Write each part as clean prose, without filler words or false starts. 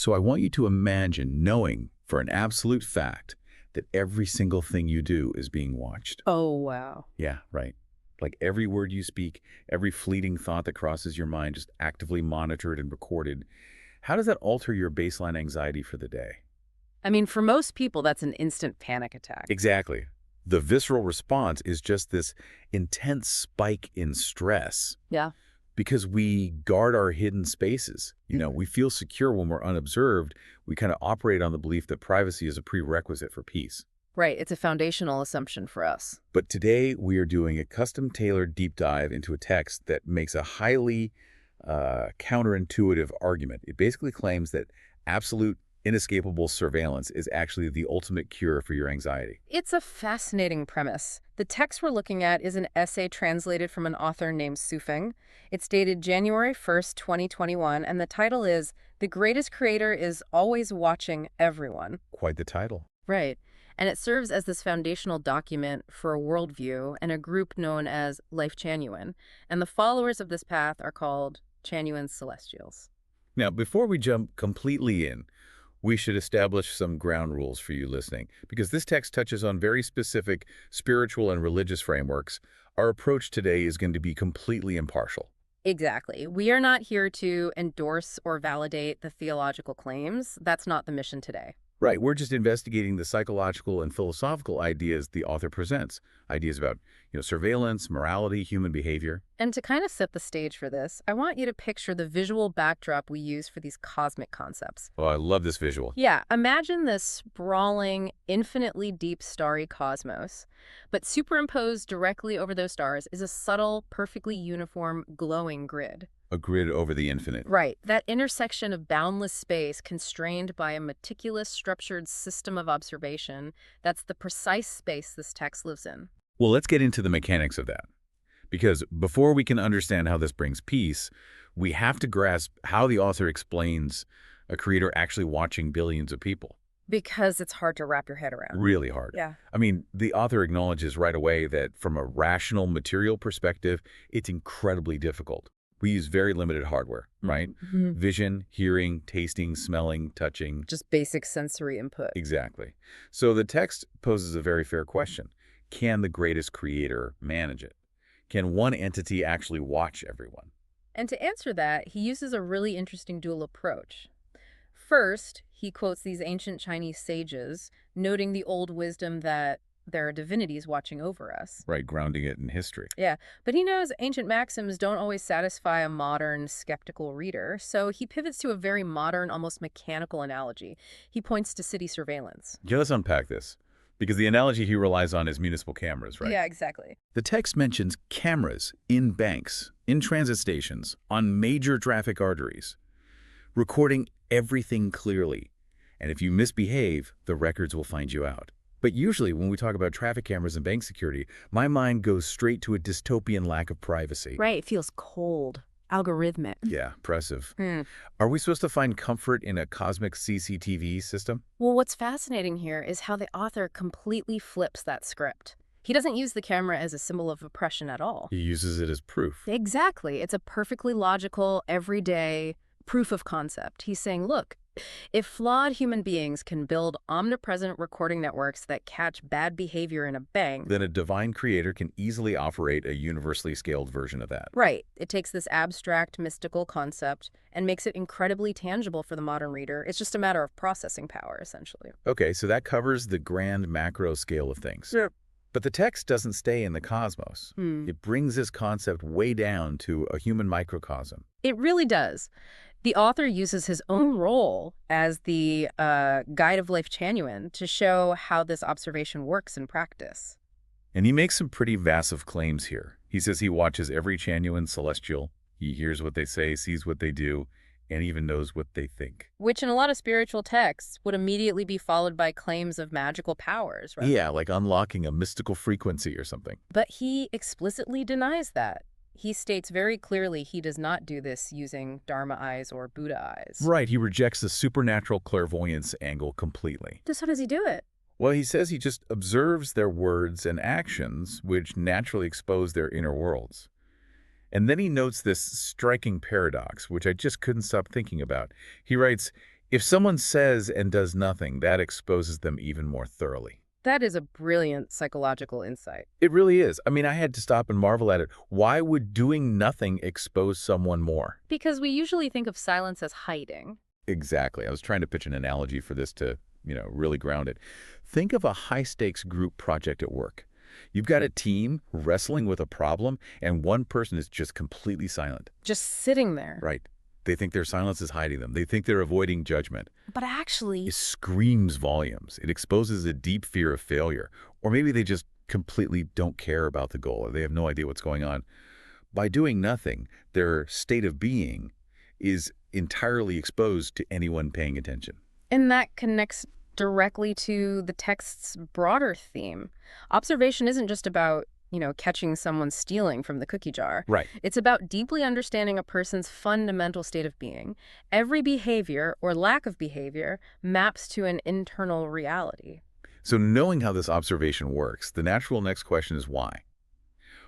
So I want you to imagine knowing for an absolute fact that every single thing you do is being watched. Oh, wow. Yeah, right. Like every word you speak, every fleeting thought that crosses your mind, just actively monitored and recorded. How does that alter your baseline anxiety for the day? I mean, for most people, that's an instant panic attack. Exactly. The visceral response is just this intense spike in stress Yeah. because we guard our hidden spaces. We feel secure when we're unobserved. We kind of operate on the belief that privacy is a prerequisite for peace. Right. It's a foundational assumption for us. But today we are doing a custom-tailored deep dive into a text that makes a highly counterintuitive argument. It basically claims that absolute inescapable surveillance is actually the ultimate cure for your anxiety. It's a fascinating premise. The text we're looking at is an essay translated from an author named Su Feng. It's dated January 1st, 2021, and the title is "The Greatest Creator is Always Watching Everyone." Quite the title. Right. And it serves as this foundational document for a worldview and a group known as Lifechanyuan. And the followers of this path are called Chanyuan Celestials. Now, before we jump completely in, we should establish some ground rules for you listening, because this text touches on very specific spiritual and religious frameworks. Our approach today is going to be completely impartial. Exactly. We are not here to endorse or validate the theological claims. That's not the mission today. Right, we're just investigating the psychological and philosophical ideas the author presents. Ideas about, surveillance, morality, human behavior. And to kind of set the stage for this, I want you to picture the visual backdrop we use for these cosmic concepts. Oh, I love this visual. Yeah, imagine this sprawling, infinitely deep starry cosmos. But superimposed directly over those stars is a subtle, perfectly uniform, glowing grid. A grid over the infinite. Right, that intersection of boundless space constrained by a meticulous, structured system of observation, that's the precise space this text lives in. Well, let's get into the mechanics of that. Because before we can understand how this brings peace, we have to grasp how the author explains a creator actually watching billions of people. Because it's hard to wrap your head around. Really hard. Yeah. I mean, the author acknowledges right away that from a rational material perspective, it's incredibly difficult. We use very limited hardware, right? Mm-hmm. Vision, hearing, tasting, smelling, touching. Just basic sensory input. Exactly. So the text poses a very fair question. Can the greatest creator manage it? Can one entity actually watch everyone? And to answer that, he uses a really interesting dual approach. First, he quotes these ancient Chinese sages, noting the old wisdom that there are divinities watching over us. Right, grounding it in history. Yeah, but he knows ancient maxims don't always satisfy a modern, skeptical reader, so he pivots to a very modern, almost mechanical analogy. He points to city surveillance. Yeah, let's unpack this, because the analogy he relies on is municipal cameras, right? Yeah, exactly. The text mentions cameras in banks, in transit stations, on major traffic arteries, recording everything clearly. And if you misbehave, the records will find you out. But usually when we talk about traffic cameras and bank security, my mind goes straight to a dystopian lack of privacy. Right, it feels cold, algorithmic. Yeah, oppressive. Are we supposed to find comfort in a cosmic CCTV system? Well, what's fascinating here is how the author completely flips that script. He doesn't use the camera as a symbol of oppression at all. He uses it as proof. Exactly. It's a perfectly logical, everyday proof of concept. He's saying, look, if flawed human beings can build omnipresent recording networks that catch bad behavior in a bank, Then a divine creator can easily operate a universally scaled version of that. right, it takes this abstract, mystical concept and makes it incredibly tangible for the modern reader. It's just a matter of processing power, essentially. Okay, so that covers the grand macro scale of things. Yeah. But the text doesn't stay in the cosmos. It brings this concept way down to a human microcosm. It really does. The author uses his own role as the guide of Lifechanyuan to show how this observation works in practice. And he makes some pretty massive claims here. He says he watches every Chanyuan celestial. He hears what they say, sees what they do, and even knows what they think. Which in a lot of spiritual texts would immediately be followed by claims of magical powers, right? Yeah, like unlocking a mystical frequency or something. But he explicitly denies that. He states very clearly he does not do this using Dharma eyes or Buddha eyes. Right, he rejects the supernatural clairvoyance angle completely. Just how does he do it? Well, he says he just observes their words and actions, which naturally expose their inner worlds. And then he notes this striking paradox, which I just couldn't stop thinking about. He writes, If someone says and does nothing, that exposes them even more thoroughly. That is a brilliant psychological insight. It really is. I mean, I had to stop and marvel at it. Why would doing nothing expose someone more? Because we usually think of silence as hiding. Exactly. I was trying to pitch an analogy for this to, really ground it. Think of a high-stakes group project at work. You've got a team wrestling with a problem, and one person is just completely silent. Just sitting there. Right. They think their silence is hiding them. They think they're avoiding judgment. But actually, It screams volumes. It exposes a deep fear of failure. Or maybe they just completely don't care about the goal, or they have no idea what's going on. By doing nothing, their state of being is entirely exposed to anyone paying attention. and that connects directly to the text's broader theme. Observation isn't just about, catching someone stealing from the cookie jar. Right. It's about deeply understanding a person's fundamental state of being. Every behavior or lack of behavior maps to an internal reality. So knowing how this observation works, the natural next question is why?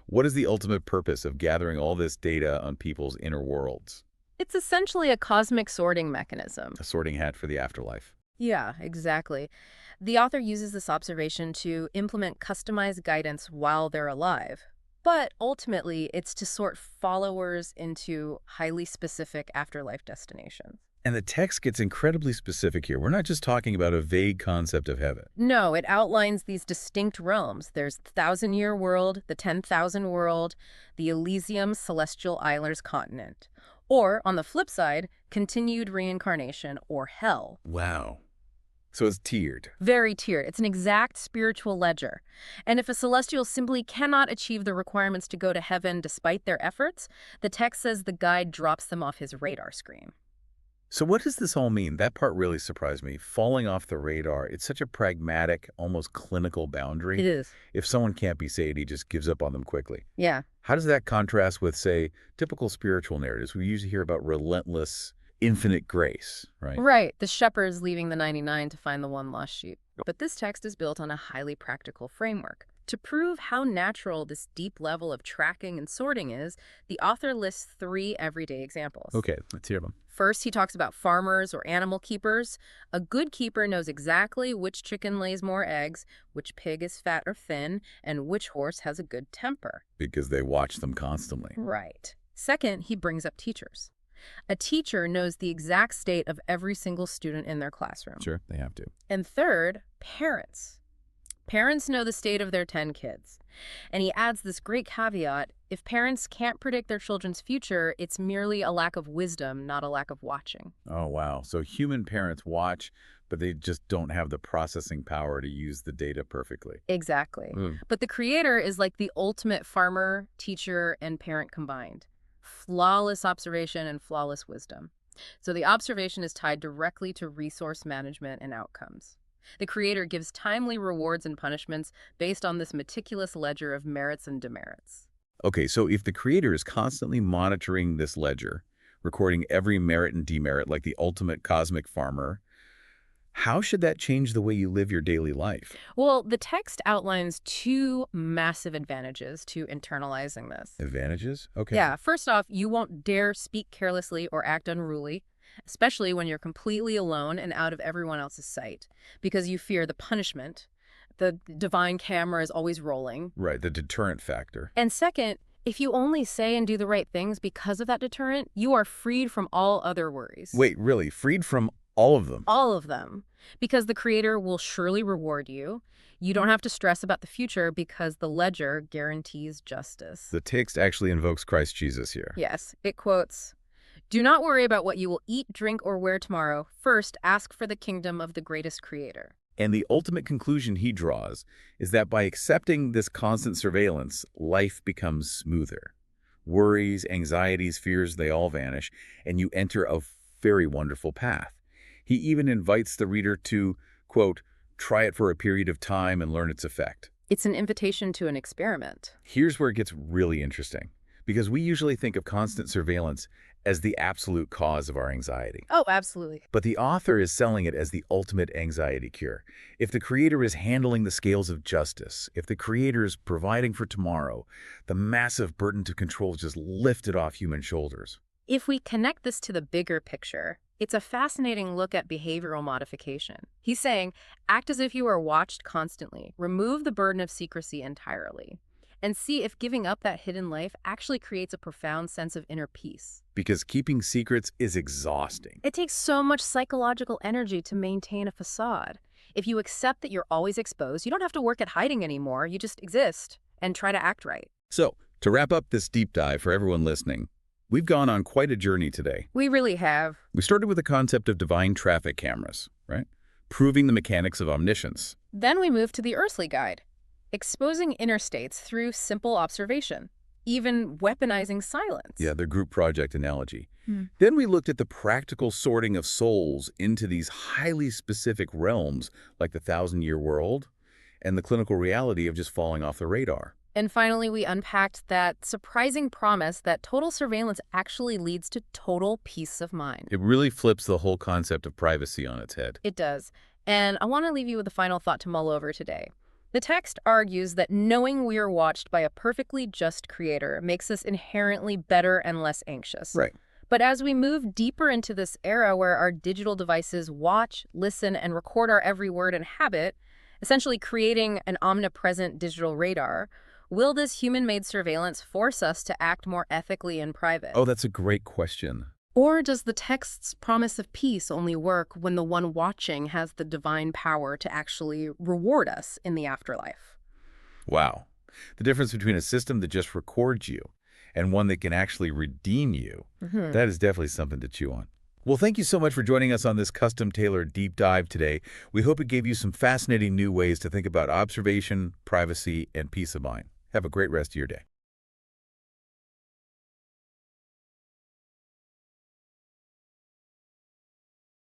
What is the ultimate purpose of gathering all this data on people's inner worlds? It's essentially a cosmic sorting mechanism. A sorting hat for the afterlife. Yeah, exactly. The author uses this observation to implement customized guidance while they're alive. But ultimately, it's to sort followers into highly specific afterlife destinations. And the text gets incredibly specific here. We're not just talking about a vague concept of heaven. No, it outlines these distinct realms. There's the 1,000-year world, the 10,000 world, the Elysium Celestial Isles continent. Or, on the flip side, continued reincarnation, or hell. Wow. So it's tiered. Very tiered. It's an exact spiritual ledger. And if a celestial simply cannot achieve the requirements to go to heaven despite their efforts, the text says the guide drops them off his radar screen. So what does this all mean? That part really surprised me. Falling off the radar, it's such a pragmatic, almost clinical boundary. It is. If someone can't be saved, he just gives up on them quickly. Yeah. How does that contrast with, say, typical spiritual narratives? We usually hear about relentless, infinite grace, right? Right. The shepherd's leaving the 99 to find the one lost sheep. But this text is built on a highly practical framework. To prove how natural this deep level of tracking and sorting is, the author lists 3 everyday examples. Okay, let's hear them. First, he talks about farmers or animal keepers. A good keeper knows exactly which chicken lays more eggs, which pig is fat or thin, and which horse has a good temper. Because they watch them constantly. Right. Second, he brings up teachers. A teacher knows the exact state of every single student in their classroom. Sure, they have to. And third, parents. Parents know the state of their 10 kids. And he adds this great caveat: if parents can't predict their children's future, it's merely a lack of wisdom, not a lack of watching. Oh, wow. So human parents watch, but they just don't have the processing power to use the data perfectly. Exactly. Mm. But the creator is like the ultimate farmer, teacher, and parent combined. Flawless observation and flawless wisdom. So the observation is tied directly to resource management and outcomes. The creator gives timely rewards and punishments based on this meticulous ledger of merits and demerits. Okay, so if the creator is constantly monitoring this ledger, recording every merit and demerit like the ultimate cosmic farmer, how should that change the way you live your daily life? Well, the text outlines 2 massive advantages to internalizing this. Advantages? Okay. Yeah, first off, you won't dare speak carelessly or act unruly, especially when you're completely alone and out of everyone else's sight, because you fear the punishment. The divine camera is always rolling. Right, the deterrent factor. And second, if you only say and do the right things because of that deterrent, you are freed from all other worries. Wait, really? Freed from all of them? All of them. Because the creator will surely reward you. You don't have to stress about the future because the ledger guarantees justice. The text actually invokes Christ Jesus here. Yes, it quotes, "Do not worry about what you will eat, drink, or wear tomorrow. First, ask for the kingdom of the greatest creator." And the ultimate conclusion he draws is that by accepting this constant surveillance, life becomes smoother. Worries, anxieties, fears, they all vanish, and you enter a very wonderful path. He even invites the reader to, quote, try it for a period of time and learn its effect. It's an invitation to an experiment. Here's where it gets really interesting, because we usually think of constant surveillance as the absolute cause of our anxiety. Oh, absolutely. But the author is selling it as the ultimate anxiety cure. If the creator is handling the scales of justice, if the creator is providing for tomorrow, the massive burden to control is just lifted off human shoulders. If we connect this to the bigger picture, It's a fascinating look at behavioral modification. He's saying, act as if you are watched constantly, remove the burden of secrecy entirely, and see if giving up that hidden life actually creates a profound sense of inner peace. Because keeping secrets is exhausting. It takes so much psychological energy to maintain a facade. If you accept that you're always exposed, you don't have to work at hiding anymore. You just exist and try to act right. So, to wrap up this deep dive for everyone listening, we've gone on quite a journey today. We really have. We started with the concept of divine traffic cameras, right? Proving the mechanics of omniscience. Then we moved to the earthly guide, exposing inner states through simple observation, even weaponizing silence. Yeah, the group project analogy. Then we looked at the practical sorting of souls into these highly specific realms, like the 1,000-year world, and the clinical reality of just falling off the radar. And finally, we unpacked that surprising promise that total surveillance actually leads to total peace of mind. It really flips the whole concept of privacy on its head. It does. And I want to leave you with a final thought to mull over today. The text argues that knowing we are watched by a perfectly just creator makes us inherently better and less anxious. Right. But as we move deeper into this era where our digital devices watch, listen, and record our every word and habit, essentially creating an omnipresent digital radar, will this human-made surveillance force us to act more ethically in private? Oh, that's a great question. Or does the text's promise of peace only work when the one watching has the divine power to actually reward us in the afterlife? Wow. The difference between a system that just records you and one that can actually redeem you, that is definitely something to chew on. Well, thank you so much for joining us on this custom-tailored deep dive today. We hope it gave you some fascinating new ways to think about observation, privacy, and peace of mind. Have a great rest of your day.